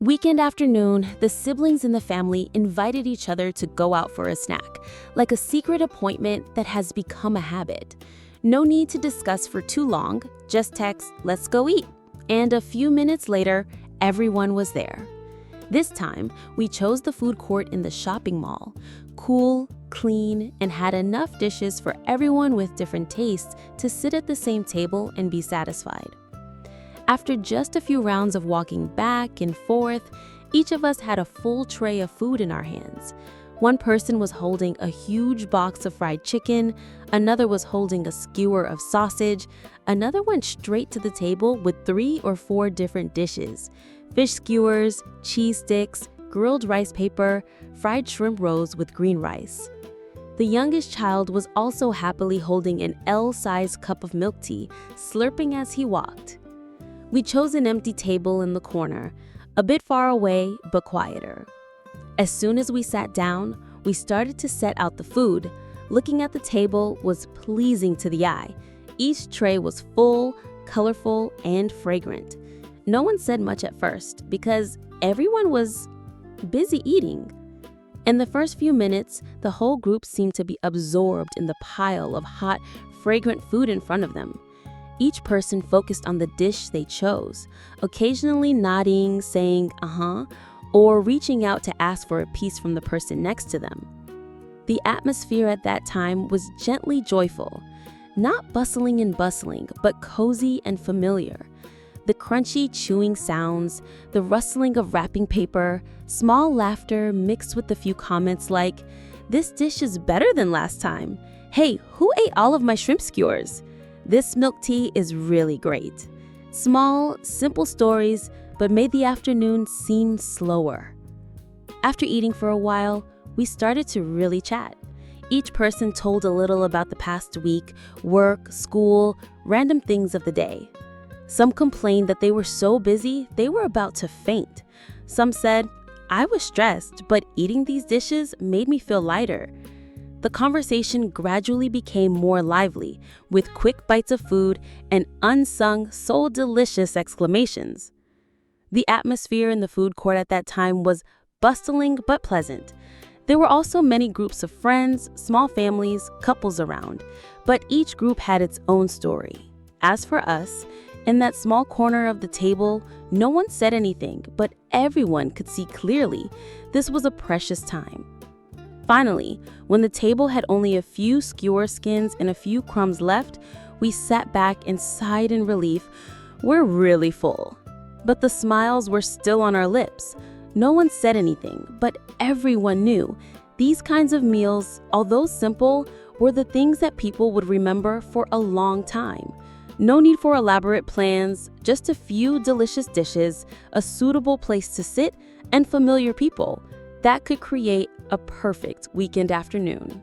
Weekend afternoon, the siblings in the family invited each other to go out for a snack, like a secret appointment that has become a habit. No need to discuss for too long, just text, "Let's go eat." And a few minutes later, everyone was there. This time, we chose the food court in the shopping mall. Cool, clean, and had enough dishes for everyone with different tastes to sit at the same table and be satisfied. After just a few rounds of walking back and forth, each of us had a full tray of food in our hands. One person was holding a huge box of fried chicken, another was holding a skewer of sausage, another went straight to the table with 3 or 4 different dishes: fish skewers, cheese sticks, grilled rice paper, fried shrimp rolls with green rice. The youngest child was also happily holding an L-sized cup of milk tea, slurping as he walked. We chose an empty table in the corner, a bit far away but quieter. As soon as we sat down, we started to set out the food. Looking at the table was pleasing to the eye. Each tray was full, colorful, and fragrant. No one said much at first because everyone was busy eating. In the first few minutes, the whole group seemed to be absorbed in the pile of hot, fragrant food in front of them. Each person focused on the dish they chose, occasionally nodding, saying, "uh-huh," or reaching out to ask for a piece from the person next to them. The atmosphere at that time was gently joyful, not bustling and bustling, but cozy and familiar. The crunchy chewing sounds, the rustling of wrapping paper, small laughter mixed with a few comments like, "This dish is better than last time. Hey, who ate all of my shrimp skewers? This milk tea is really great." Small, simple stories, but made the afternoon seem slower. After eating for a while, we started to really chat. Each person told a little about the past week, work, school, random things of the day. Some complained that they were so busy they were about to faint. Some said, "I was stressed, but eating these dishes made me feel lighter." The conversation gradually became more lively, with quick bites of food and unsung, "so delicious" exclamations. The atmosphere in the food court at that time was bustling but pleasant. There were also many groups of friends, small families, couples around, but each group had its own story. As for us, in that small corner of the table, no one said anything, but everyone could see clearly this was a precious time. Finally, when the table had only a few skewer skins and a few crumbs left, we sat back and sighed in relief. We're really full. But the smiles were still on our lips. No one said anything, but everyone knew these kinds of meals, although simple, were the things that people would remember for a long time. No need for elaborate plans, just a few delicious dishes, a suitable place to sit, and familiar people. That could create a perfect weekend afternoon.